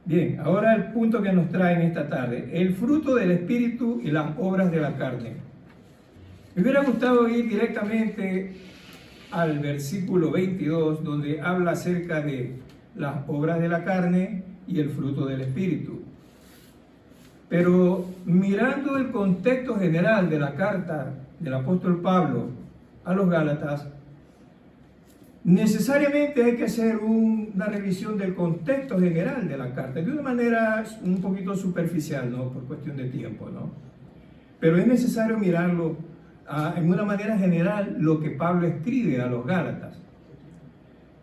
Bien, ahora el punto que nos traen esta tarde, el fruto del Espíritu y las obras de la carne. Me hubiera gustado ir directamente al versículo 22, donde habla acerca de las obras de la carne y el fruto del Espíritu. Pero mirando el contexto general de la carta del apóstol Pablo a los Gálatas, necesariamente hay que hacer una revisión del contexto general de la carta, de una manera un poquito superficial, ¿no? Por cuestión de tiempo, ¿no? Pero es necesario mirarlo en una manera general, lo que Pablo escribe a los Gálatas.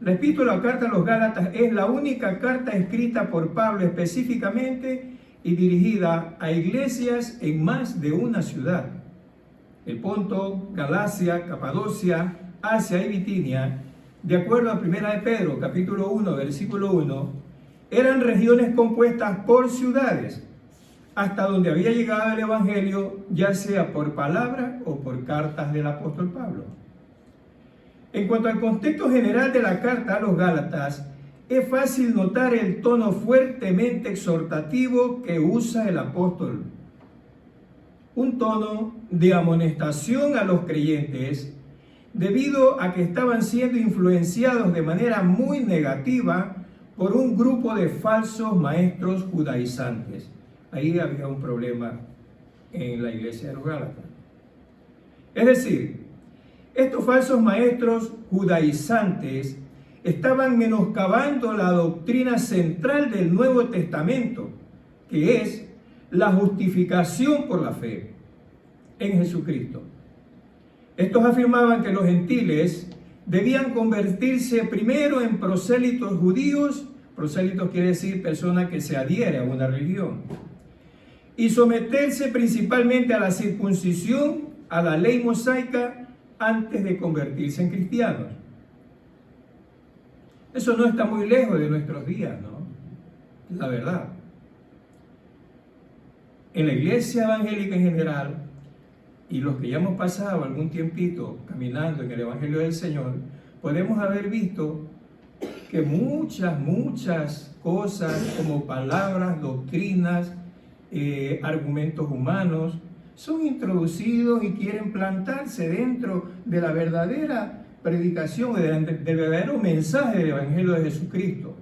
La epístola o carta a los Gálatas es la única carta escrita por Pablo específicamente y dirigida a iglesias en más de una ciudad. El Ponto, Galacia, Capadocia, Asia y Bitinia, de acuerdo a 1 de Pedro, capítulo 1, versículo 1, eran regiones compuestas por ciudades, hasta donde había llegado el Evangelio, ya sea por palabra o por cartas del apóstol Pablo. En cuanto al contexto general de la carta a los Gálatas, es fácil notar el tono fuertemente exhortativo que usa el apóstol. Un tono de amonestación a los creyentes, debido a que estaban siendo influenciados de manera muy negativa por un grupo de falsos maestros judaizantes. Ahí había un problema en la iglesia de los Gálatas. Es decir, estos falsos maestros judaizantes estaban menoscabando la doctrina central del Nuevo Testamento, que es la justificación por la fe en Jesucristo. Estos afirmaban que los gentiles debían convertirse primero en prosélitos judíos, prosélitos quiere decir persona que se adhiere a una religión, y someterse principalmente a la circuncisión, a la ley mosaica, antes de convertirse en cristianos. Eso no está muy lejos de nuestros días, ¿no? La verdad. En la iglesia evangélica en general, y los que ya hemos pasado algún tiempito caminando en el Evangelio del Señor, podemos haber visto que muchas cosas como palabras, doctrinas, argumentos humanos, son introducidos y quieren plantarse dentro de la verdadera predicación, del verdadero mensaje del Evangelio de Jesucristo.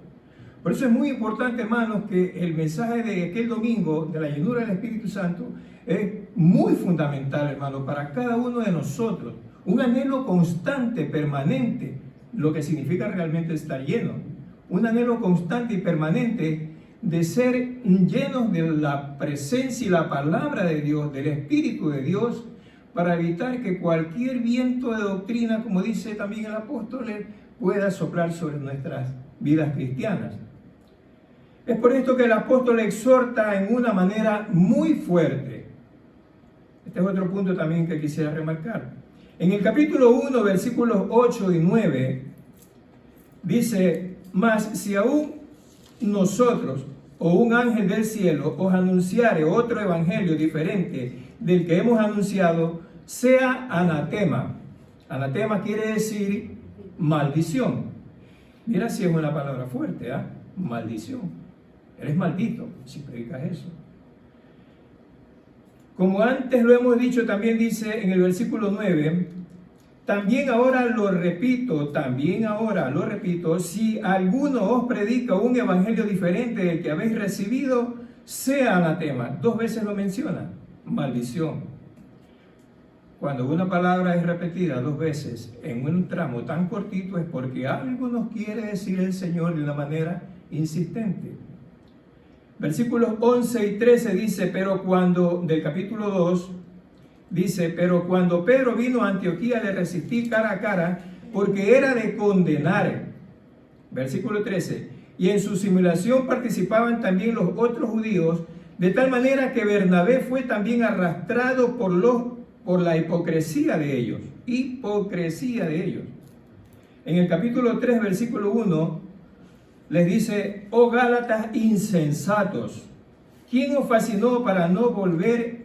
Por eso es muy importante, hermanos, que el mensaje de aquel domingo, de la llenura del Espíritu Santo, es muy fundamental, hermano, para cada uno de nosotros. Un anhelo constante, permanente, lo que significa realmente estar lleno. Un anhelo constante y permanente de ser llenos de la presencia y la palabra de Dios, del Espíritu de Dios, para evitar que cualquier viento de doctrina, como dice también el apóstol, pueda soplar sobre nuestras vidas cristianas. Es por esto que el apóstol exhorta en una manera muy fuerte. Este es otro punto también que quisiera remarcar. En el capítulo 1, versículos 8 y 9, dice: mas si aún nosotros o un ángel del cielo os anunciare otro evangelio diferente del que hemos anunciado, sea anatema. Anatema quiere decir maldición. Mira si es una palabra fuerte, ¿eh? Maldición. Eres maldito si predicas eso. Como antes lo hemos dicho, también dice en el versículo 9, también ahora lo repito, si alguno os predica un evangelio diferente del que habéis recibido, sea anatema. 2 veces lo menciona, maldición. Cuando una palabra es repetida 2 veces en un tramo tan cortito es porque algo nos quiere decir el Señor de una manera insistente. Versículos 11 y 13 dice, del capítulo 2, dice, pero cuando Pedro vino a Antioquía le resistí cara a cara porque era de condenar. Versículo 13, y en su simulación participaban también los otros judíos, de tal manera que Bernabé fue también arrastrado por la hipocresía de ellos. En el capítulo 3, versículo 1, les dice, oh Gálatas insensatos, ¿quién os fascinó para no volver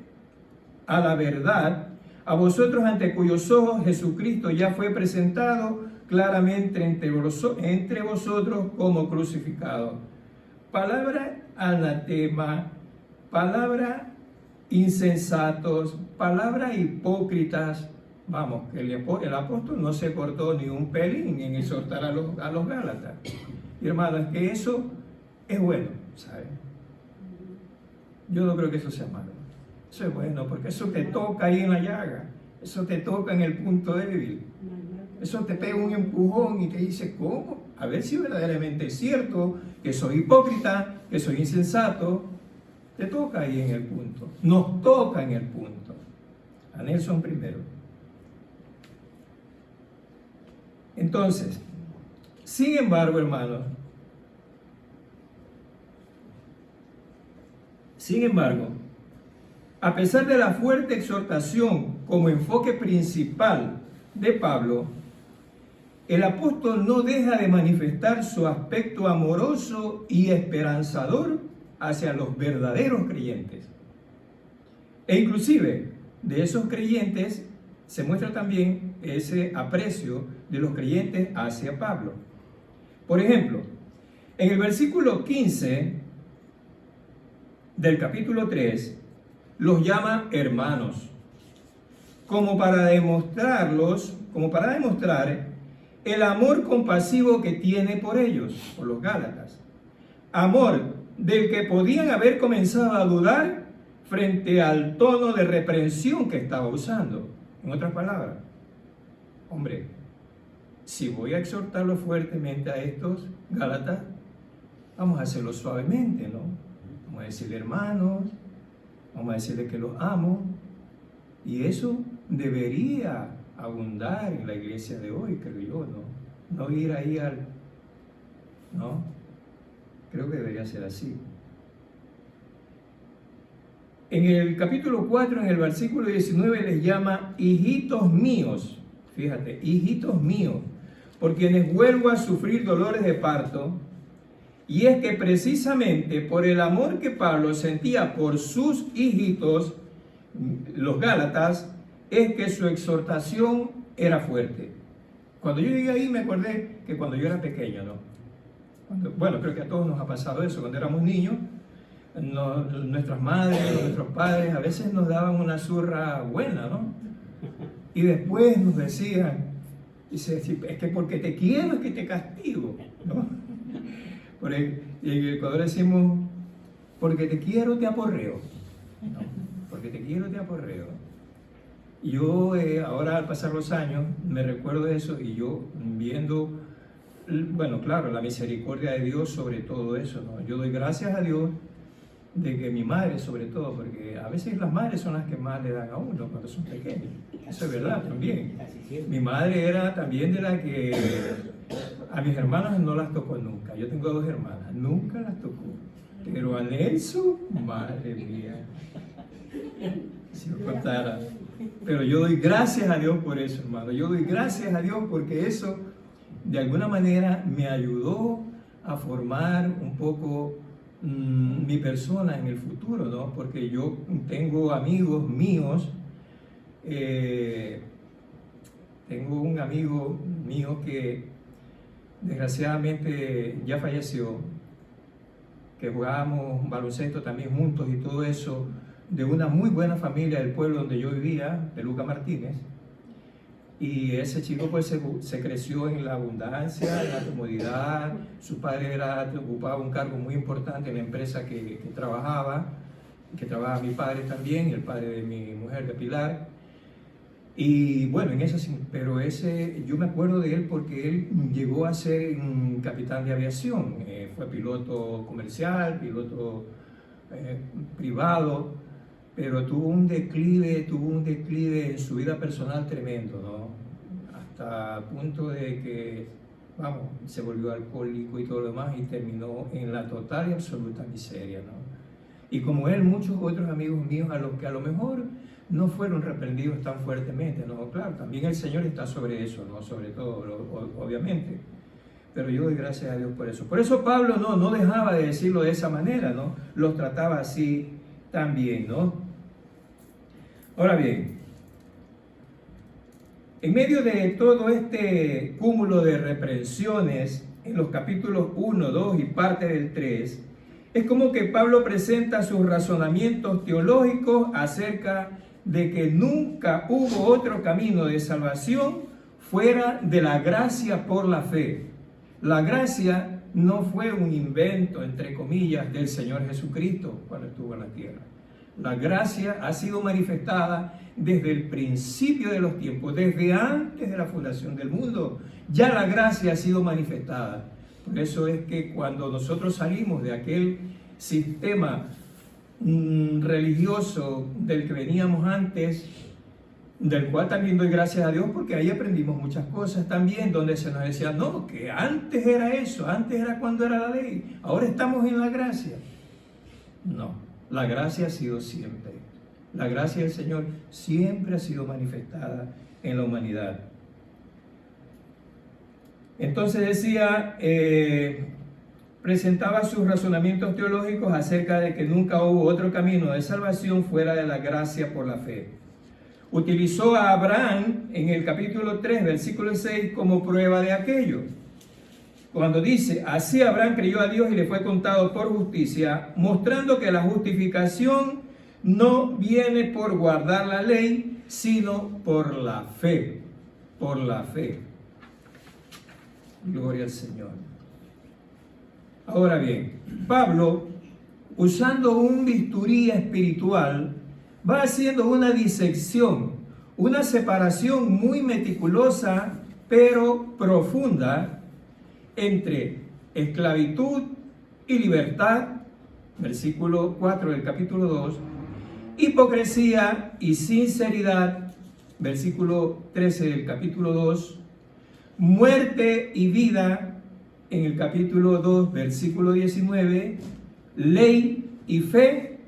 a la verdad? A vosotros ante cuyos ojos Jesucristo ya fue presentado claramente entre vosotros como crucificado. palabra anatema, palabra insensatos, palabra hipócritas. Vamos, que el apóstol no se cortó ni un pelín en exhortar a los Gálatas. Y hermanos, que eso es bueno, ¿sabes? Yo no creo que eso sea malo. Eso es bueno, porque eso te toca ahí en la llaga. Eso te toca en el punto débil. Eso te pega un empujón y te dice, ¿cómo? A ver si verdaderamente es cierto que soy hipócrita, que soy insensato. Te toca ahí en el punto. Nos toca en el punto. A Nelson primero. Entonces, sin embargo, hermanos, a pesar de la fuerte exhortación como enfoque principal de Pablo, el apóstol no deja de manifestar su aspecto amoroso y esperanzador hacia los verdaderos creyentes. E inclusive de esos creyentes se muestra también ese aprecio de los creyentes hacia Pablo. Por ejemplo, en el versículo 15 del capítulo 3, los llama hermanos, como para demostrar el amor compasivo que tiene por ellos, por los Gálatas. Amor del que podían haber comenzado a dudar frente al tono de reprensión que estaba usando. En otras palabras, hombre, si voy a exhortarlo fuertemente a estos Gálatas, vamos a hacerlo suavemente, ¿no? Vamos a decirle hermanos, vamos a decirle que los amo, y eso debería abundar en la iglesia de hoy, creo yo, ¿no? No ir ahí ¿no? Creo que debería ser así. En el capítulo 4, en el versículo 19, les llama hijitos míos. Fíjate, hijitos míos, por quienes vuelvo a sufrir dolores de parto. Y es que precisamente por el amor que Pablo sentía por sus hijitos, los Gálatas, es que su exhortación era fuerte. Cuando yo llegué ahí me acordé que cuando yo era pequeño, ¿no? Bueno, creo que a todos nos ha pasado eso. Cuando éramos niños, nuestras madres, nuestros padres a veces nos daban una zurra buena, ¿no? Y después nos decían, dice, es que porque te quiero es que te castigo, ¿no? Y en Ecuador decimos, porque te quiero te aporreo, ¿no? Porque te quiero te aporreo. Y yo ahora al pasar los años me recuerdo de eso y yo viendo, bueno, claro, la misericordia de Dios sobre todo eso, ¿no? Yo doy gracias a Dios de que mi madre sobre todo, porque a veces las madres son las que más le dan a uno cuando son pequeños. Eso es verdad también. Mi madre era también de la que a mis hermanas no las tocó nunca. Yo tengo 2 hermanas, nunca las tocó. Pero a Nelson, madre mía, si os contara. Pero yo doy gracias a Dios por eso, hermano. Yo doy gracias a Dios porque eso de alguna manera me ayudó a formar un poco mi persona en el futuro, ¿no? Porque yo tengo amigos míos, tengo un amigo mío que desgraciadamente ya falleció, que jugábamos baloncesto también juntos y todo eso, de una muy buena familia del pueblo donde yo vivía, de Luca Martínez. Y ese chico pues se creció en la abundancia, en la comodidad. Su padre ocupaba un cargo muy importante en la empresa que trabajaba mi padre también, y el padre de mi mujer, de Pilar. Y bueno, pero yo me acuerdo de él porque él llegó a ser un capitán de aviación. Fue piloto comercial, piloto privado, pero tuvo un declive en su vida personal tremendo, ¿no? Hasta el punto de que, vamos, se volvió alcohólico y todo lo demás y terminó en la total y absoluta miseria, ¿no? Y como él, muchos otros amigos míos a los que a lo mejor no fueron reprendidos tan fuertemente, ¿no? Claro, también el Señor está sobre eso, ¿no? Sobre todo, obviamente. Pero yo doy gracias a Dios por eso. Por eso Pablo no dejaba de decirlo de esa manera, ¿no? Los trataba así también, ¿no? Ahora bien, en medio de todo cúmulo de reprensiones, en los capítulos 1, 2 y parte del 3, Es como que Pablo presenta sus razonamientos teológicos acerca de que nunca hubo otro camino de salvación fuera de la gracia por la fe. La gracia no fue un invento, entre comillas, del Señor Jesucristo cuando estuvo en la tierra. La gracia ha sido manifestada desde el principio de los tiempos, desde antes de la fundación del mundo. Ya la gracia ha sido manifestada. Por eso es que cuando nosotros salimos de aquel sistema religioso del que veníamos antes, del cual también doy gracias a Dios porque ahí aprendimos muchas cosas también, donde se nos decía, no, que antes era eso, antes era cuando era la ley, ahora estamos en la gracia. No, la gracia ha sido siempre. La gracia del Señor siempre ha sido manifestada en la humanidad. Entonces decía, presentaba sus razonamientos teológicos acerca de que nunca hubo otro camino de salvación fuera de la gracia por la fe. Utilizó a Abraham en el capítulo 3, versículo 6, como prueba de aquello. Cuando dice, así Abraham creyó a Dios y le fue contado por justicia, mostrando que la justificación no viene por guardar la ley, sino por la fe. Por la fe. Gloria al Señor. Ahora bien, Pablo, usando un bisturí espiritual, va haciendo una disección, una separación muy meticulosa, pero profunda, entre esclavitud y libertad, versículo 4 del capítulo 2, hipocresía y sinceridad, versículo 13 del capítulo 2, muerte y vida, en el capítulo 2, versículo 19, ley y fe,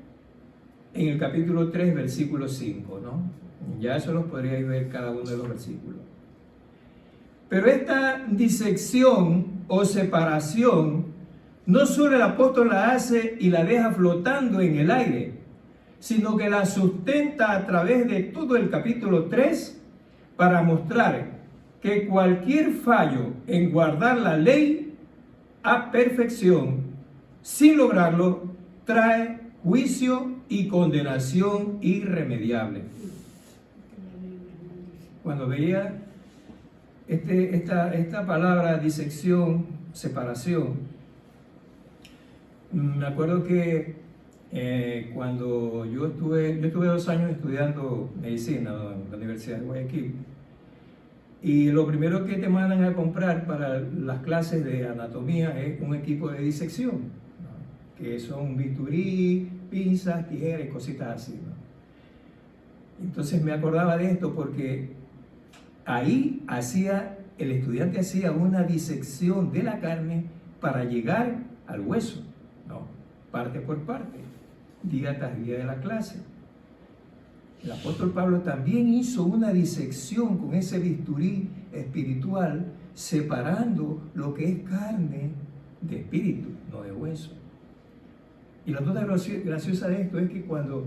en el capítulo 3, versículo 5, ¿no? Ya eso los podríais ver cada uno de los versículos. Pero esta disección o separación, no solo el apóstol la hace y la deja flotando en el aire, sino que la sustenta a través de todo el capítulo 3 para mostrar que cualquier fallo en guardar la ley a perfección, sin lograrlo, trae juicio y condenación irremediable. Cuando veía esta palabra disección, separación, me acuerdo que cuando yo estuve 2 años estudiando medicina en la Universidad de Guayaquil, y lo primero que te mandan a comprar para las clases de anatomía es un equipo de disección, ¿no? Que son bisturí, pinzas, tijeras y cositas así, ¿no? Entonces me acordaba de esto porque ahí el estudiante hacía una disección de la carne para llegar al hueso, ¿no? Parte por parte, día tras día de la clase. El apóstol Pablo también hizo una disección con ese bisturí espiritual, separando lo que es carne de espíritu, no de hueso. Y la nota graciosa de esto es que cuando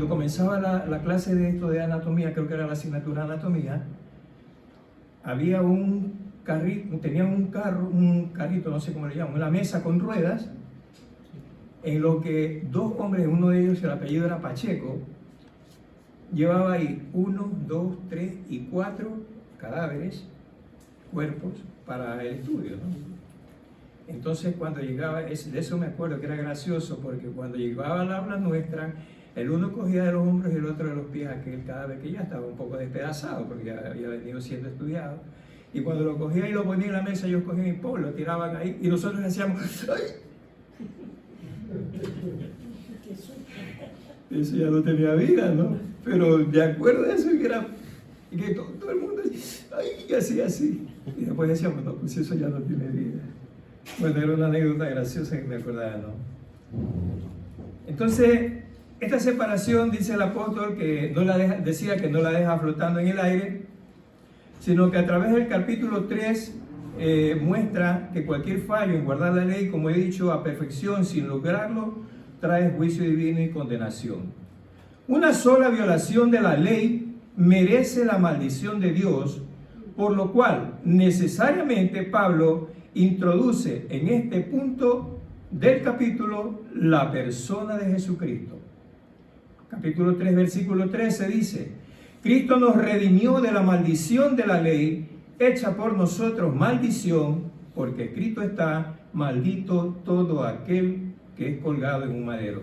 comenzaba la clase de esto de anatomía, creo que era la asignatura de anatomía, había un carrito, tenían un carrito, no sé cómo le llaman, una mesa con ruedas, en lo que 2 hombres, uno de ellos, el apellido era Pacheco, llevaba ahí 1, 2, 3 y 4 cadáveres, cuerpos, para el estudio, ¿no? Entonces cuando llegaba, de eso me acuerdo que era gracioso, porque cuando llegaba a la aula nuestra, el uno cogía de los hombros y el otro de los pies aquel cadáver que ya estaba un poco despedazado, porque ya había venido siendo estudiado. Y cuando lo cogía y lo ponía en la mesa, ellos cogían y ¡pum!, lo tiraban ahí, y nosotros decíamos, ¡ay! Eso ya no tenía vida, ¿no? Pero de acuerdo a eso, que todo el mundo ¡ay! Así. Y después decíamos, no, pues eso ya no tiene vida. Bueno, era una anécdota graciosa que me acordaba, ¿no? Entonces, esta separación, dice el apóstol, que decía que no la deja flotando en el aire, sino que a través del capítulo 3 muestra que cualquier fallo en guardar la ley, como he dicho, a perfección sin lograrlo, trae juicio divino y condenación. Una sola violación de la ley merece la maldición de Dios, por lo cual necesariamente Pablo introduce en este punto del capítulo la persona de Jesucristo. Capítulo 3, versículo 13 dice: Cristo nos redimió de la maldición de la ley, hecha por nosotros maldición, porque escrito está: maldito todo aquel que es colgado en un madero.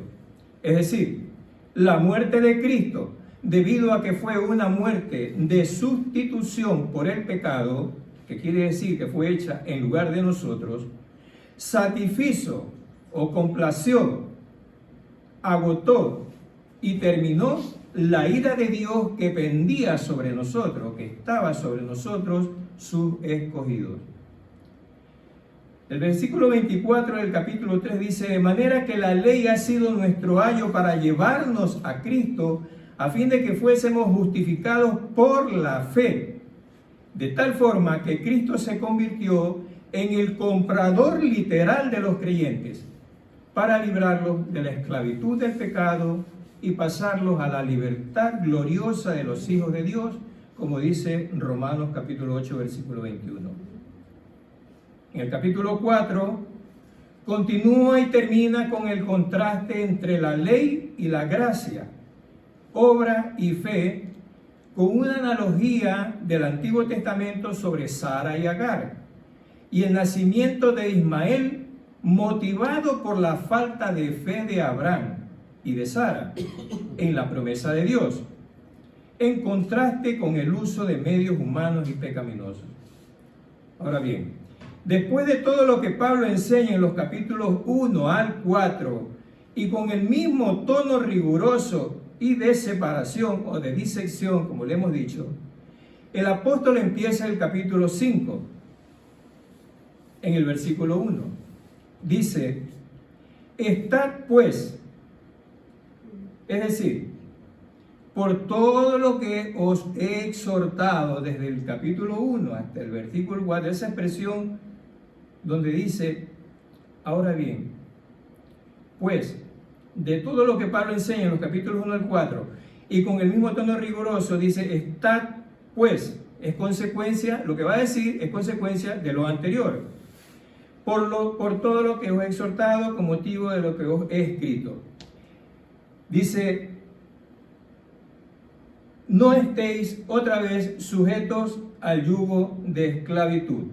Es decir, la muerte de Cristo, debido a que fue una muerte de sustitución por el pecado, que quiere decir que fue hecha en lugar de nosotros, satisfizo o complació, agotó y terminó la ira de Dios que pendía sobre nosotros, que estaba sobre nosotros, sus escogidos. El versículo 24 del capítulo 3 dice: de manera que la ley ha sido nuestro ayo para llevarnos a Cristo, a fin de que fuésemos justificados por la fe, de tal forma que Cristo se convirtió en el comprador literal de los creyentes, para librarlos de la esclavitud del pecado y pasarlos a la libertad gloriosa de los hijos de Dios, como dice Romanos capítulo 8, versículo 21. En el capítulo 4 continúa y termina con el contraste entre la ley y la gracia, obra y fe, con una analogía del Antiguo Testamento sobre Sara y Agar, y el nacimiento de Ismael, motivado por la falta de fe de Abraham y de Sara en la promesa de Dios, en contraste con el uso de medios humanos y pecaminosos. Ahora bien, después de todo lo que Pablo enseña en los capítulos 1 al 4, y con el mismo tono riguroso y de separación o de disección, como le hemos dicho, el apóstol empieza el capítulo 5, en el versículo 1. Dice: estad pues, es decir, por todo lo que os he exhortado desde el capítulo 1 hasta el versículo 4, esa expresión donde dice, ahora bien, pues, de todo lo que Pablo enseña en los capítulos 1 al 4, y con el mismo tono riguroso dice, estad pues, es consecuencia, lo que va a decir es consecuencia de lo anterior, por todo lo que os he exhortado con motivo de lo que os he escrito. Dice, no estéis otra vez sujetos al yugo de esclavitud.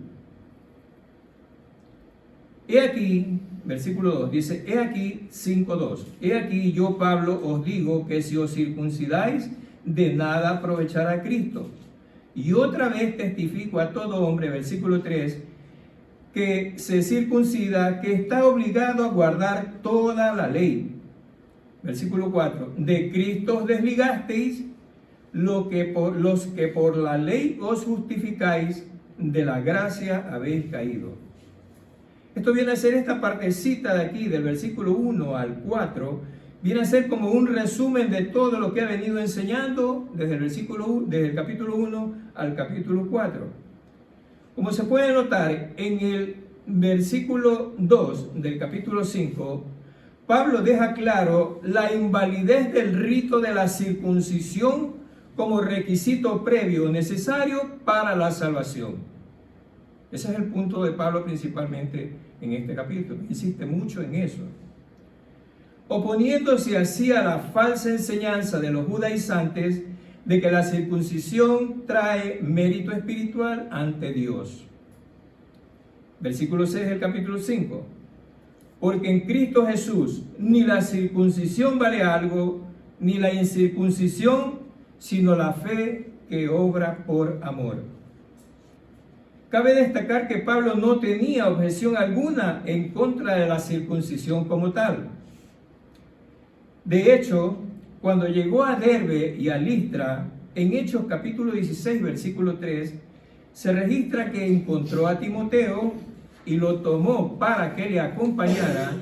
He aquí, versículo 2, dice, he aquí 5:2, he aquí yo, Pablo, os digo que si os circuncidáis, de nada aprovechará Cristo. Y otra vez testifico a todo hombre, versículo 3, que se circuncida, que está obligado a guardar toda la ley. Versículo 4, de Cristo os desligasteis, los que por la ley os justificáis, de la gracia habéis caído. Esto viene a ser esta partecita de aquí, del versículo 1 al 4, viene a ser como un resumen de todo lo que ha venido enseñando desde el capítulo 1 al capítulo 4. Como se puede notar, en el versículo 2 del capítulo 5, Pablo deja claro la invalidez del rito de la circuncisión como requisito previo necesario para la salvación. Ese es el punto de Pablo principalmente en este capítulo. Insiste mucho en eso. Oponiéndose así a la falsa enseñanza de los judaizantes de que la circuncisión trae mérito espiritual ante Dios. Versículo 6 del capítulo 5. Porque en Cristo Jesús ni la circuncisión vale algo, ni la incircuncisión, sino la fe que obra por amor. Cabe destacar que Pablo no tenía objeción alguna en contra de la circuncisión como tal. De hecho, cuando llegó a Derbe y a Listra, en Hechos capítulo 16, versículo 3, se registra que encontró a Timoteo y lo tomó para que le acompañara,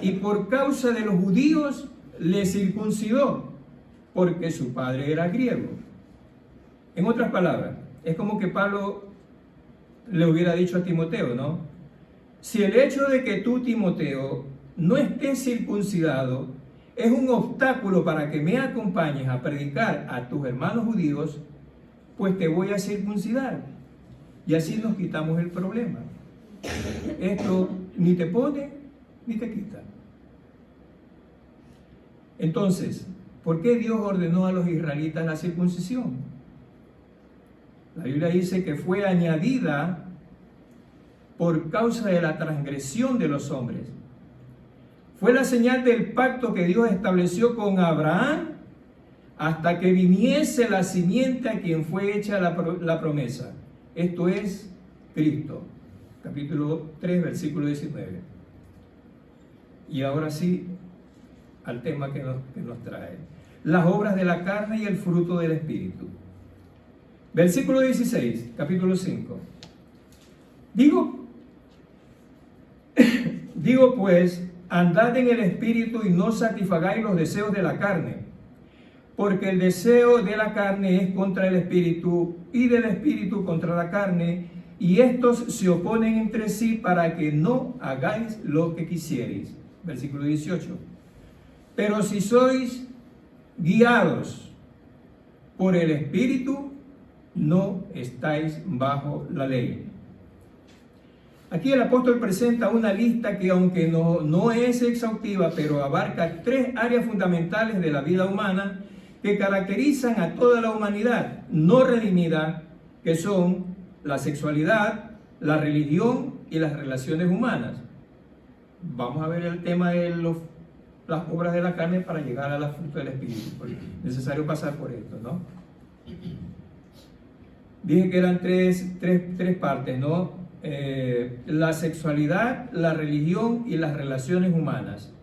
y por causa de los judíos le circuncidó, porque su padre era griego. En otras palabras, es como que Pablo le hubiera dicho a Timoteo, ¿no? Si el hecho de que tú, Timoteo, no estés circuncidado es un obstáculo para que me acompañes a predicar a tus hermanos judíos, pues te voy a circuncidar. Y así nos quitamos el problema. Esto ni te pone ni te quita. Entonces, ¿por qué Dios ordenó a los israelitas la circuncisión? La Biblia dice que fue añadida por causa de la transgresión de los hombres. Fue la señal del pacto que Dios estableció con Abraham hasta que viniese la simiente a quien fue hecha la promesa. Esto es Cristo. Capítulo 3, versículo 19. Y ahora sí, al tema que nos trae. Las obras de la carne y el fruto del Espíritu. Versículo 16, capítulo 5. Digo pues, andad en el Espíritu y no satisfagáis los deseos de la carne, porque el deseo de la carne es contra el Espíritu y del Espíritu contra la carne, y estos se oponen entre sí para que no hagáis lo que quisierais. Versículo 18. Pero si sois guiados por el Espíritu, no estáis bajo la ley. Aquí el apóstol presenta una lista que, aunque no es exhaustiva, pero abarca 3 áreas fundamentales de la vida humana que caracterizan a toda la humanidad no redimida, que son la sexualidad, la religión y las relaciones humanas. Vamos a ver el tema de las obras de la carne para llegar a la fruta del Espíritu, porque es necesario pasar por esto, ¿no? Dije que eran tres partes, ¿no? La sexualidad, la religión y las relaciones humanas.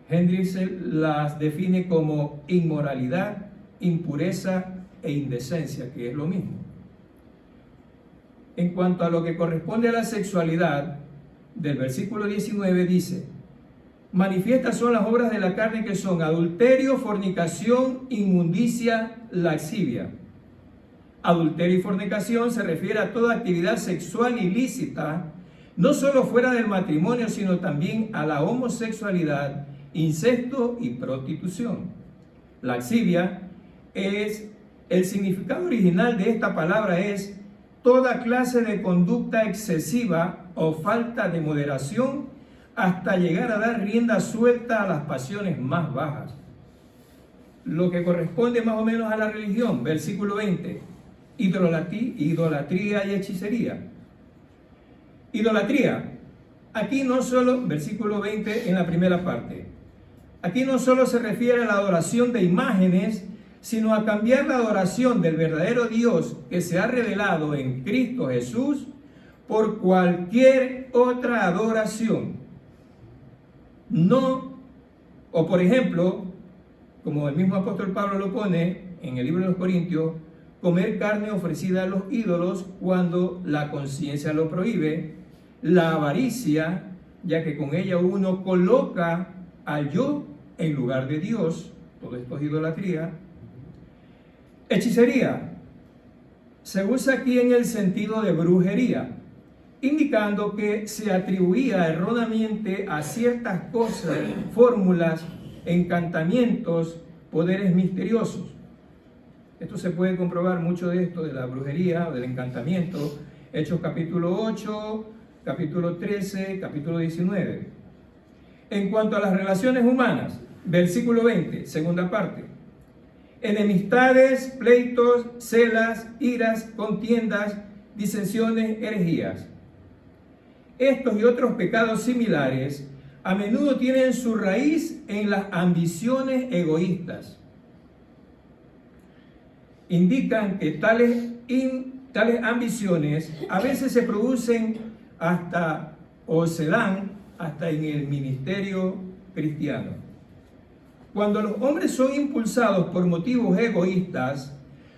Hendricks las define como inmoralidad, impureza e indecencia, que es lo mismo. En cuanto a lo que corresponde a la sexualidad, del versículo 19 dice: manifiestas son las obras de la carne, que son adulterio, fornicación, inmundicia, lascivia. Adulterio y fornicación se refiere a toda actividad sexual ilícita, no solo fuera del matrimonio, sino también a la homosexualidad, incesto y prostitución. Lascivia es, el significado original de esta palabra es toda clase de conducta excesiva o falta de moderación hasta llegar a dar rienda suelta a las pasiones más bajas. Lo que corresponde más o menos a la religión, versículo 20, idolatría y hechicería. Idolatría, aquí no solo, versículo 20 en la primera parte, aquí no solo se refiere a la adoración de imágenes, sino a cambiar la adoración del verdadero Dios que se ha revelado en Cristo Jesús por cualquier otra adoración. No, o por ejemplo, como el mismo apóstol Pablo lo pone en el libro de los Corintios, comer carne ofrecida a los ídolos cuando la conciencia lo prohíbe, la avaricia, ya que con ella uno coloca al yo en lugar de Dios, todo esto es idolatría. Hechicería se usa aquí en el sentido de brujería, indicando que se atribuía erróneamente a ciertas cosas, fórmulas, encantamientos, poderes misteriosos. Esto se puede comprobar mucho de esto, de la brujería o del encantamiento, Hechos capítulo 8, capítulo 13, capítulo 19. En cuanto a las relaciones humanas, versículo 20, segunda parte. Enemistades, pleitos, celas, iras, contiendas, disensiones, herejías. Estos y otros pecados similares a menudo tienen su raíz en las ambiciones egoístas. Indican que tales ambiciones a veces se producen hasta o se dan hasta en el ministerio cristiano. Cuando los hombres son impulsados por motivos egoístas,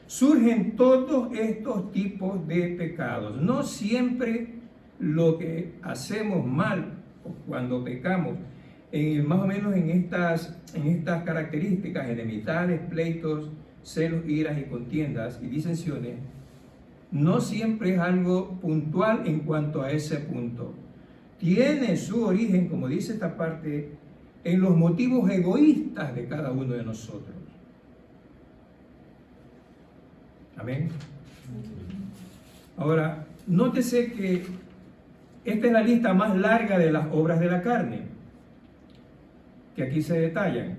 surgen todos estos tipos de pecados. No siempre lo que hacemos mal o cuando pecamos, más o menos en estas características, enemistades, pleitos, celos, iras y contiendas y disensiones, no siempre es algo puntual en cuanto a ese punto. Tiene su origen, como dice esta parte, en los motivos egoístas de cada uno de nosotros. Amén. Ahora, nótese que Esta es la lista más larga de las obras de la carne, que aquí se detallan.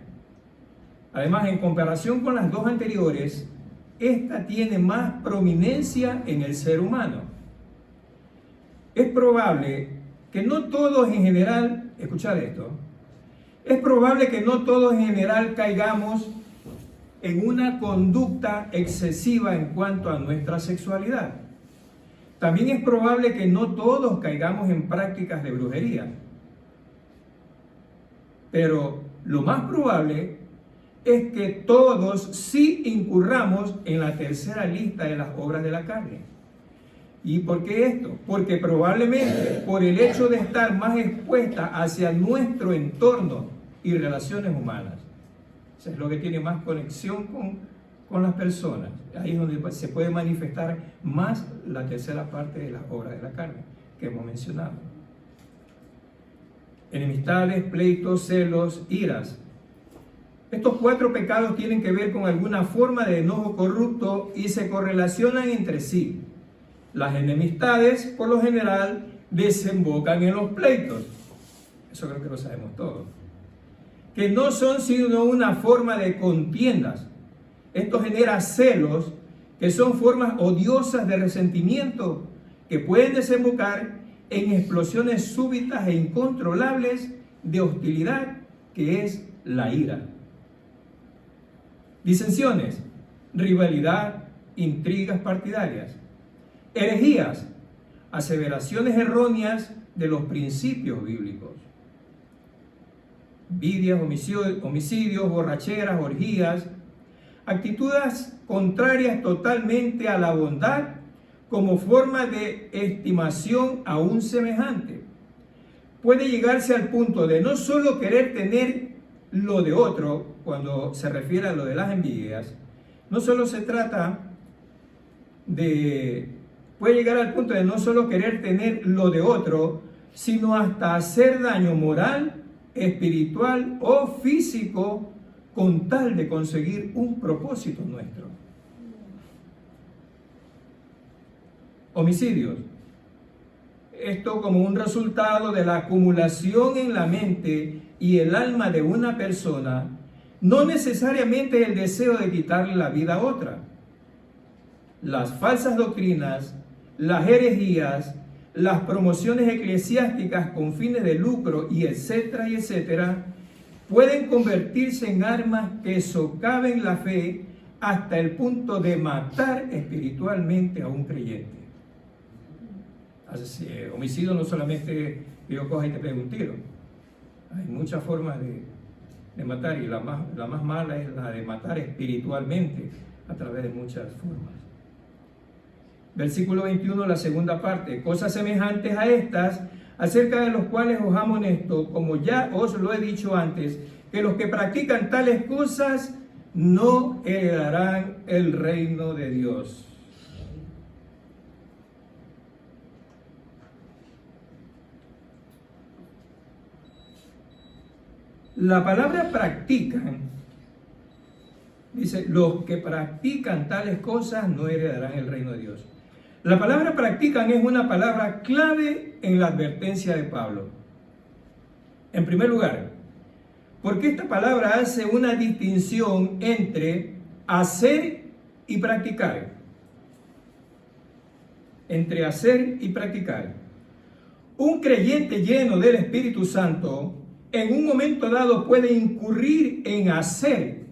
Además, en comparación con las dos anteriores, esta tiene más prominencia en el ser humano. Es probable que no todos en general, escuchad esto, es probable que no todos en general caigamos en una conducta excesiva en cuanto a nuestra sexualidad. También es probable que no todos caigamos en prácticas de brujería. Pero lo más probable es que todos sí incurramos en la tercera lista de las obras de la carne. ¿Y por qué esto? Porque probablemente por el hecho de estar más expuesta hacia nuestro entorno y relaciones humanas. Eso es lo que tiene más conexión con las personas. Ahí es donde se puede manifestar más la tercera parte de las obras de la carne que hemos mencionado. Enemistades, pleitos, celos, iras. Estos 4 pecados tienen que ver con alguna forma de enojo corrupto y se correlacionan entre sí. Las enemistades, por lo general, desembocan en los pleitos. Eso creo que lo sabemos todos. Que no son sino una forma de contiendas. Esto genera celos, que son formas odiosas de resentimiento, que pueden desembocar en explosiones súbitas e incontrolables de hostilidad, que es la ira. Disensiones, rivalidad, intrigas partidarias. Herejías, aseveraciones erróneas de los principios bíblicos. Envidias, homicidios, borracheras, orgías, actitudes contrarias totalmente a la bondad como forma de estimación a un semejante. Puede llegarse al punto de no solo querer tener lo de otro, cuando se refiere a lo de las envidias, no solo se trata de, puede llegar al punto de no solo querer tener lo de otro, sino hasta hacer daño moral, espiritual o físico con tal de conseguir un propósito nuestro. Homicidios. Esto como un resultado de la acumulación en la mente y el alma de una persona, no necesariamente el deseo de quitarle la vida a otra. Las falsas doctrinas, las herejías, las promociones eclesiásticas con fines de lucro y etcétera, pueden convertirse en armas que socaven la fe hasta el punto de matar espiritualmente a un creyente. Así, homicidio no solamente que yo coja y te pegue un tiro. Hay muchas formas de matar y la más mala es la de matar espiritualmente a través de muchas formas. Versículo 21, la segunda parte. Cosas semejantes a estas, acerca de los cuales os amonesto, como ya os lo he dicho antes, que los que practican tales cosas no heredarán el reino de Dios. La palabra practican, dice, los que practican tales cosas no heredarán el reino de Dios. La palabra practican es una palabra clave en la advertencia de Pablo. En primer lugar, porque esta palabra hace una distinción entre hacer y practicar. Entre hacer y practicar. Un creyente lleno del Espíritu Santo en un momento dado puede incurrir en hacer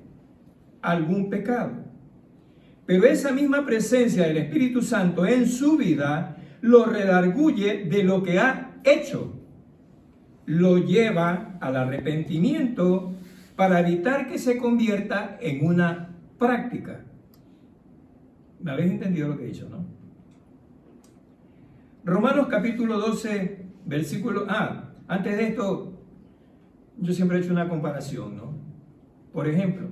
algún pecado. Pero esa misma presencia del Espíritu Santo en su vida lo redarguye de lo que ha hecho. Lo lleva al arrepentimiento para evitar que se convierta en una práctica. ¿Me habéis entendido lo que he dicho, no? Romanos capítulo 12, versículo... antes de esto, yo siempre he hecho una comparación, ¿no? Por ejemplo,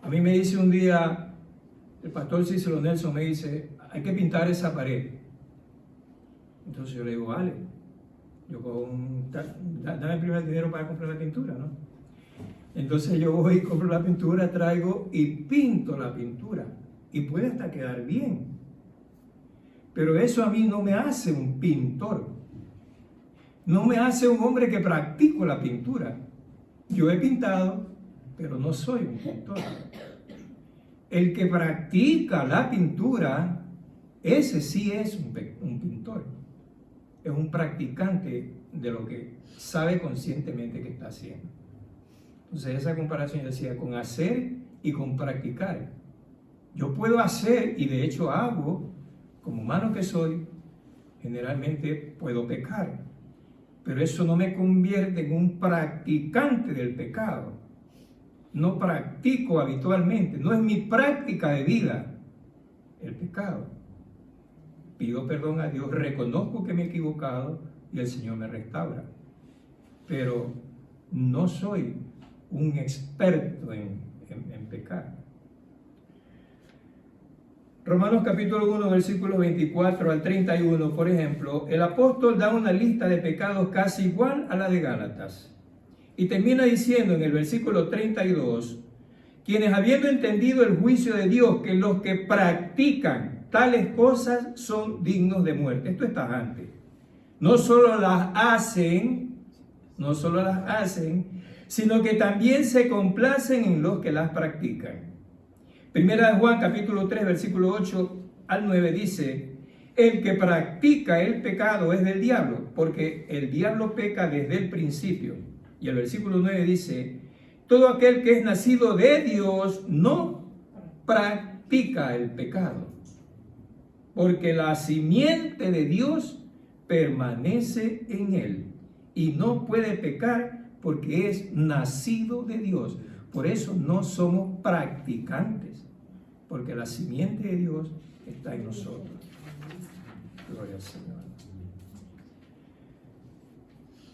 a mí me dice un día, el pastor Cicelo Nelson me dice, hay que pintar esa pared. Entonces yo le digo, vale, yo dame primero el dinero para comprar la pintura, ¿no? Entonces yo voy, compro la pintura, traigo y pinto la pintura. Y puede hasta quedar bien. Pero eso a mí no me hace un pintor. No me hace un hombre que practico la pintura. Yo he pintado, pero no soy un pintor. El que practica la pintura, ese sí es un pintor. Es un practicante de lo que sabe conscientemente que está haciendo. Entonces esa comparación decía con hacer y con practicar. Yo puedo hacer, y de hecho hago, como humano que soy, generalmente puedo pecar. Pero eso no me convierte en un practicante del pecado. No practico habitualmente, no es mi práctica de vida el pecado. Pido perdón a Dios, reconozco que me he equivocado y el Señor me restaura. Pero no soy un experto en pecar. Romanos capítulo 1, versículos 24 al 31, por ejemplo, el apóstol da una lista de pecados casi igual a la de Gálatas. Y termina diciendo en el versículo 32, quienes habiendo entendido el juicio de Dios, que los que practican tales cosas son dignos de muerte. Esto es tajante. No solo las hacen, sino que también se complacen en los que las practican. Primera de Juan capítulo 3 versículo 8 al 9 dice, el que practica el pecado es del diablo, porque el diablo peca desde el principio. Y el versículo 9 dice, todo aquel que es nacido de Dios no practica el pecado, porque la simiente de Dios permanece en él y no puede pecar porque es nacido de Dios. Por eso no somos practicantes, porque la simiente de Dios está en nosotros. Gloria al Señor.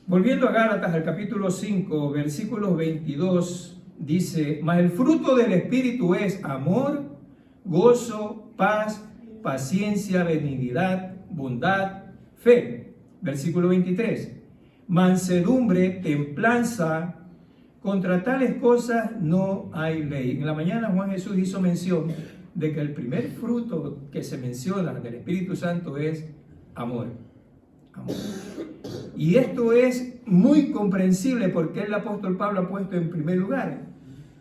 Volviendo a Gálatas, al capítulo 5, versículos 22, dice, mas el fruto del Espíritu es amor, gozo, paz, paciencia, benignidad, bondad, fe. Versículo 23, mansedumbre, templanza, contra tales cosas no hay ley. En la mañana Juan Jesús hizo mención de que el primer fruto que se menciona del Espíritu Santo es amor. Amor. Y esto es muy comprensible porque el apóstol Pablo ha puesto en primer lugar.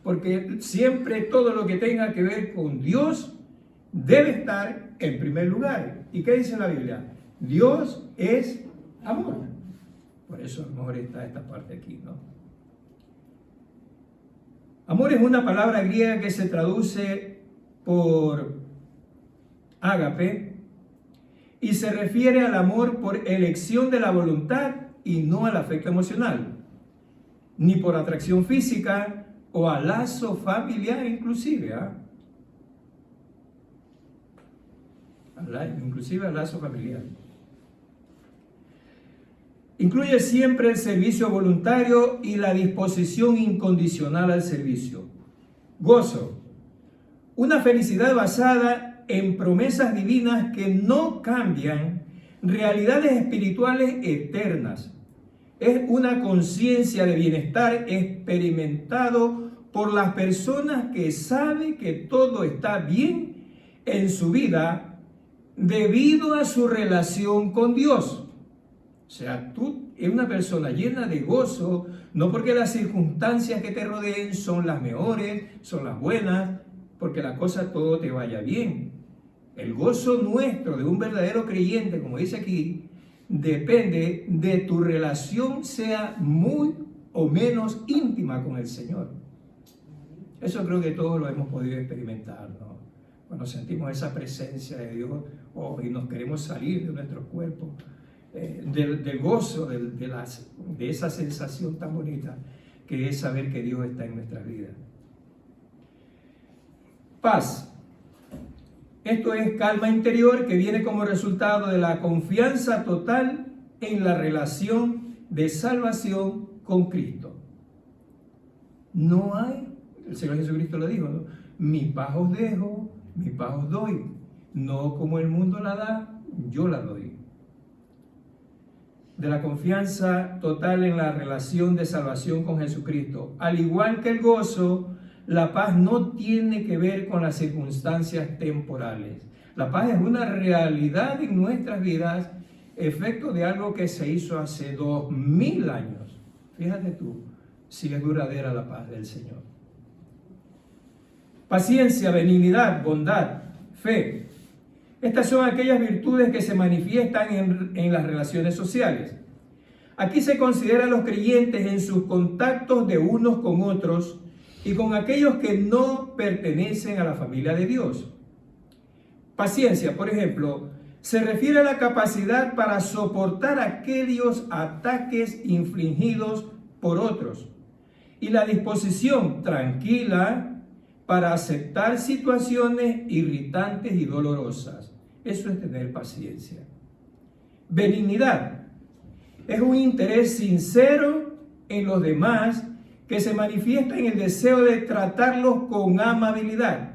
Porque siempre todo lo que tenga que ver con Dios debe estar en primer lugar. ¿Y qué dice la Biblia? Dios es amor. Por eso amor está esta parte aquí, ¿no? Amor es una palabra griega que se traduce por ágape y se refiere al amor por elección de la voluntad y no al afecto emocional, ni por atracción física o al lazo familiar inclusive, inclusive al lazo familiar. Incluye siempre el servicio voluntario y la disposición incondicional al servicio. Gozo, una felicidad basada en promesas divinas que no cambian, realidades espirituales eternas. Es una conciencia de bienestar experimentado por las personas que saben que todo está bien en su vida debido a su relación con Dios. O sea, tú eres una persona llena de gozo, no porque las circunstancias que te rodeen son las mejores, son las buenas, porque la cosa todo te vaya bien. El gozo nuestro de un verdadero creyente, como dice aquí, depende de tu relación sea muy o menos íntima con el Señor. Eso creo que todos lo hemos podido experimentar, ¿no? Cuando sentimos esa presencia de Dios y nos queremos salir de nuestros cuerpos. Del gozo, de esa sensación tan bonita que es saber que Dios está en nuestras vidas. Paz. Esto es calma interior que viene como resultado de la confianza total en la relación de salvación con Cristo. No hay, el Señor Jesucristo lo dijo, ¿no? Mi paz os dejo, mi paz os doy. No como el mundo la da, yo la doy. De la confianza total en la relación de salvación con Jesucristo. Al igual que el gozo, la paz no tiene que ver con las circunstancias temporales. La paz es una realidad en nuestras vidas, efecto de algo que se hizo hace 2000 años. Fíjate tú, si es duradera la paz del Señor. Paciencia, benignidad, bondad, fe. Estas son aquellas virtudes que se manifiestan en las relaciones sociales. Aquí se considera a los creyentes en sus contactos de unos con otros y con aquellos que no pertenecen a la familia de Dios. Paciencia, por ejemplo, se refiere a la capacidad para soportar aquellos ataques infligidos por otros y la disposición tranquila para aceptar situaciones irritantes y dolorosas. Eso es tener paciencia. Benignidad es un interés sincero en los demás que se manifiesta en el deseo de tratarlos con amabilidad.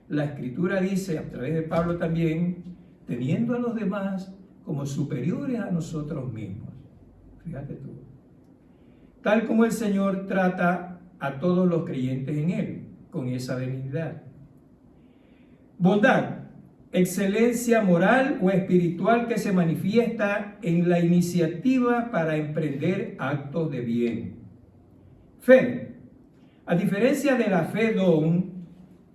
La Escritura dice, a través de Pablo también, teniendo a los demás como superiores a nosotros mismos. Fíjate tú. Tal como el Señor trata a todos los creyentes en Él, con esa benignidad. Bondad, excelencia moral o espiritual que se manifiesta en la iniciativa para emprender actos de bien. Fe, a diferencia de la fe don,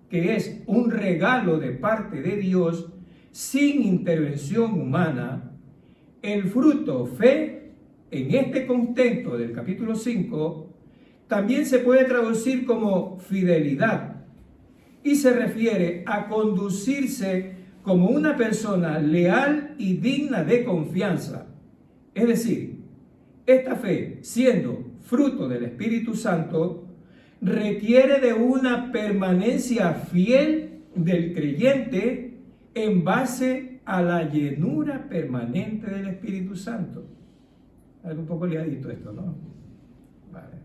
que es un regalo de parte de Dios sin intervención humana, el fruto fe, en este contexto del capítulo 5, también se puede traducir como fidelidad y se refiere a conducirse como una persona leal y digna de confianza. Es decir, esta fe, siendo fruto del Espíritu Santo, requiere de una permanencia fiel del creyente en base a la llenura permanente del Espíritu Santo. Algo un poco liadito esto, ¿no? Vale.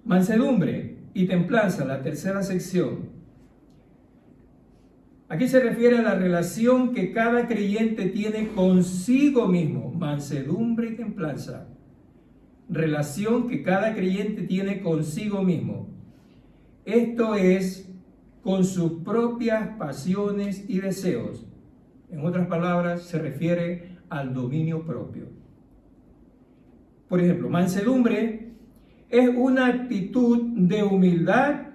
Mansedumbre y templanza, la tercera sección. Aquí se refiere a la relación que cada creyente tiene consigo mismo. Mansedumbre y templanza. Relación que cada creyente tiene consigo mismo. Esto es, con sus propias pasiones y deseos. En otras palabras, se refiere al dominio propio. Por ejemplo, mansedumbre es una actitud de humildad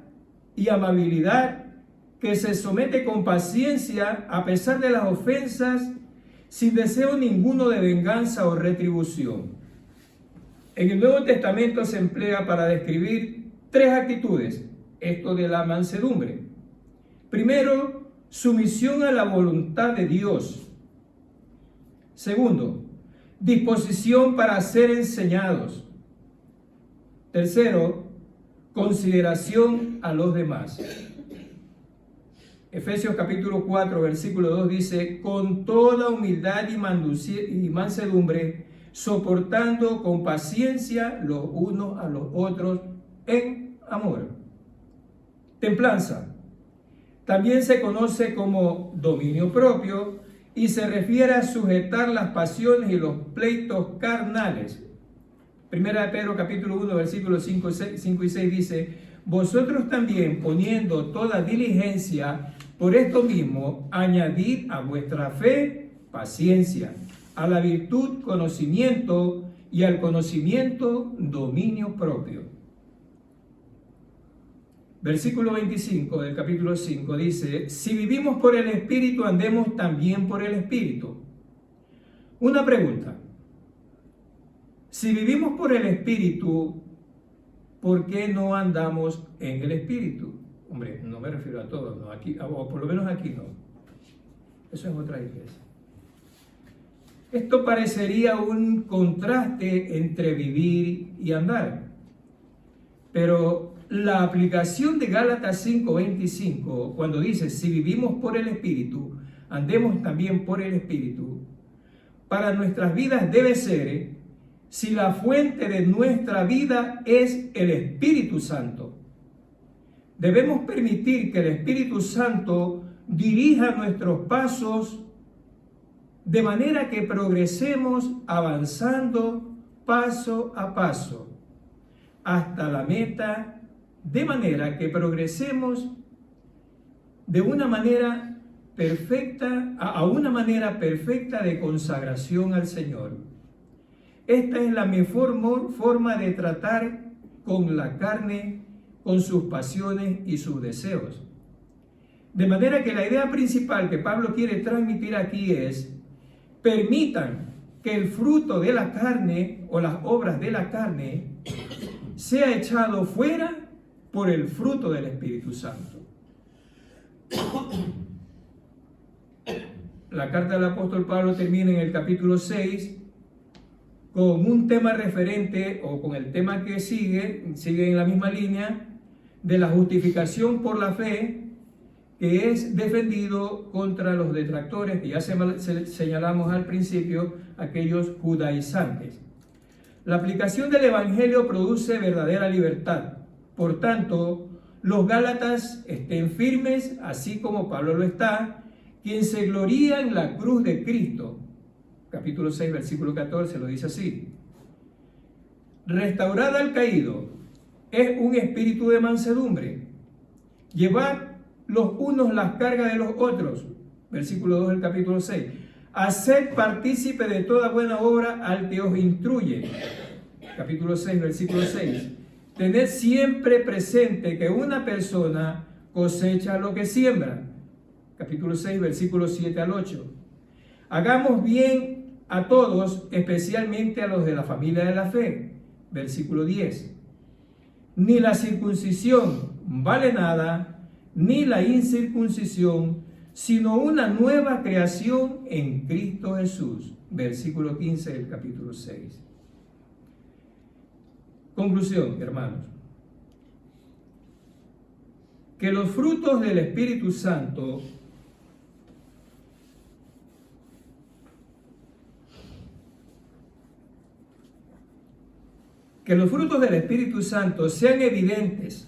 y amabilidad que se somete con paciencia a pesar de las ofensas, sin deseo ninguno de venganza o retribución. En el Nuevo Testamento se emplea para describir tres actitudes, esto de la mansedumbre. Primero, sumisión a la voluntad de Dios. Segundo, disposición para ser enseñados. Tercero, consideración a los demás. Efesios capítulo 4, versículo 2 dice, con toda humildad y mansedumbre, soportando con paciencia los unos a los otros en amor. Templanza también se conoce como dominio propio y se refiere a sujetar las pasiones y los pleitos carnales. Primera de Pedro capítulo 1 versículos 5 y 6 dice, vosotros también poniendo toda diligencia por esto mismo, añadid a vuestra fe paciencia, a la virtud conocimiento y al conocimiento dominio propio. Versículo 25 del capítulo 5 dice, si vivimos por el Espíritu, andemos también por el Espíritu. Una pregunta. Si vivimos por el Espíritu, ¿por qué no andamos en el Espíritu? Hombre, no me refiero a todos, ¿no? Aquí, o por lo menos aquí no. Eso es otra iglesia. Esto parecería un contraste entre vivir y andar. Pero la aplicación de Gálatas 5:25, cuando dice, si vivimos por el Espíritu, andemos también por el Espíritu, para nuestras vidas debe ser, si la fuente de nuestra vida es el Espíritu Santo. Debemos permitir que el Espíritu Santo dirija nuestros pasos de manera que progresemos avanzando paso a paso hasta la meta de manera que progresemos de una manera perfecta a una manera perfecta de consagración al Señor. Esta es la mejor forma de tratar con la carne, con sus pasiones y sus deseos. De manera que la idea principal que Pablo quiere transmitir aquí es: permitan que el fruto de la carne o las obras de la carne sea echado fuera por el fruto del Espíritu Santo. La carta del apóstol Pablo termina en el capítulo 6 con un tema referente, o con el tema que sigue en la misma línea, de la justificación por la fe, que es defendido contra los detractores, que ya señalamos al principio, aquellos judaizantes. La aplicación del Evangelio produce verdadera libertad. Por tanto, los Gálatas estén firmes, así como Pablo lo está, quien se gloría en la cruz de Cristo. Capítulo 6, versículo 14, lo dice así: restaurad al caído, es un espíritu de mansedumbre, llevad los unos las cargas de los otros. Versículo 2 del capítulo 6. Haced partícipe de toda buena obra al que os instruye. Capítulo 6, versículo 6. Tened siempre presente que una persona cosecha lo que siembra. Capítulo 6, versículos 7 al 8. Hagamos bien a todos, especialmente a los de la familia de la fe. Versículo 10. Ni la circuncisión vale nada, ni la incircuncisión, sino una nueva creación en Cristo Jesús. Versículo 15 del capítulo 6. Conclusión, hermanos. Que los frutos del Espíritu Santo sean evidentes,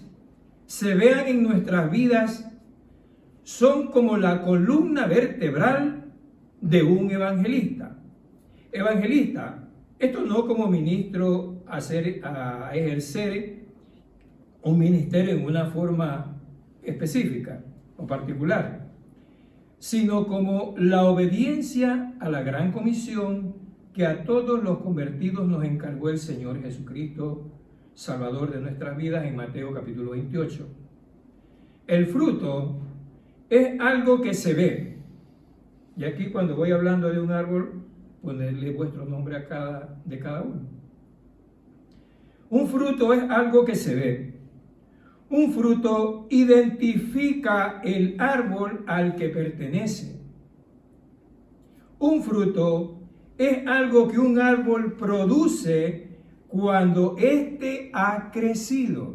se vean en nuestras vidas, son como la columna vertebral de un evangelista. Evangelista, esto no como ministro a ejercer un ministerio en una forma específica o particular, sino como la obediencia a la gran comisión que a todos los convertidos nos encargó el Señor Jesucristo, Salvador de nuestras vidas, en Mateo capítulo 28. El fruto es algo que se ve. Y aquí, cuando voy hablando de un árbol, ponerle vuestro nombre de cada uno. Un fruto es algo que se ve. Un fruto identifica el árbol al que pertenece. Un fruto es algo que un árbol produce cuando éste ha crecido.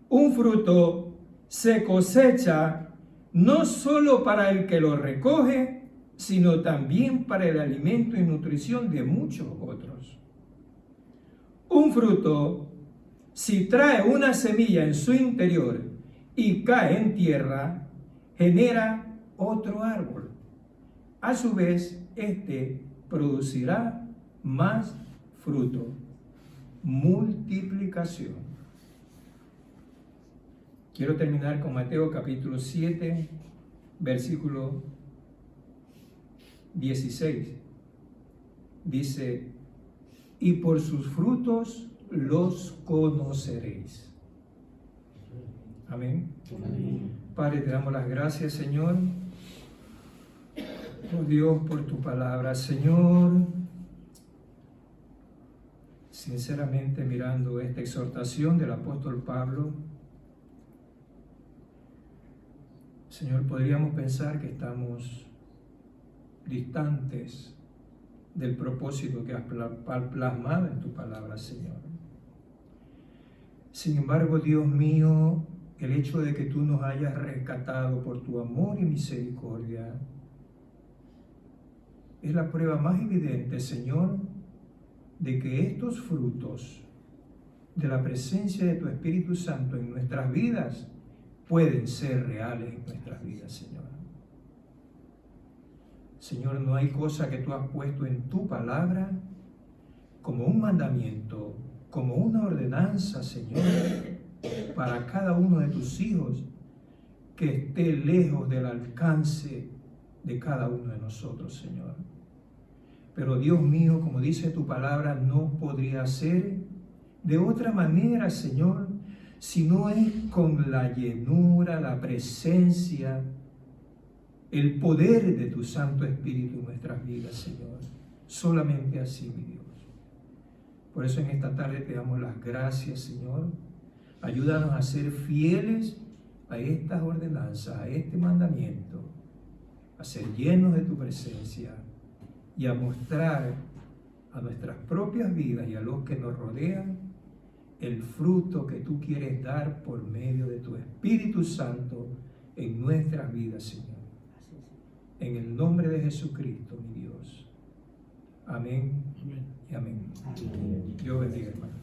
Un fruto se cosecha no solo para el que lo recoge, sino también para el alimento y nutrición de muchos otros. Un fruto, si trae una semilla en su interior y cae en tierra, genera otro árbol. A su vez, este producirá más fruto. Multiplicación. Quiero terminar con Mateo capítulo 7, versículo 16. Dice: y por sus frutos los conoceréis. Amén. Amén. Padre, te damos las gracias, Señor. Oh Dios, por tu palabra, Señor. Sinceramente, mirando esta exhortación del apóstol Pablo, Señor, podríamos pensar que estamos distantes del propósito que has plasmado en tu palabra, Señor. Sin embargo, Dios mío, el hecho de que tú nos hayas rescatado por tu amor y misericordia es la prueba más evidente, Señor, de que estos frutos de la presencia de tu Espíritu Santo en nuestras vidas pueden ser reales en nuestras vidas, Señor. Señor, no hay cosa que tú has puesto en tu palabra como un mandamiento, como una ordenanza, Señor, para cada uno de tus hijos, que esté lejos del alcance de cada uno de nosotros, Señor. Pero Dios mío, como dice tu palabra, no podría ser de otra manera, Señor, si no es con la llenura, la presencia, el poder de tu Santo Espíritu en nuestras vidas, Señor. Solamente así, mi Dios. Por eso en esta tarde te damos las gracias, Señor. Ayúdanos a ser fieles a estas ordenanzas, a este mandamiento, a ser llenos de tu presencia y a mostrar a nuestras propias vidas y a los que nos rodean el fruto que tú quieres dar por medio de tu Espíritu Santo en nuestras vidas, Señor. En el nombre de Jesucristo, mi Dios. Amén y amén. Dios bendiga, hermano.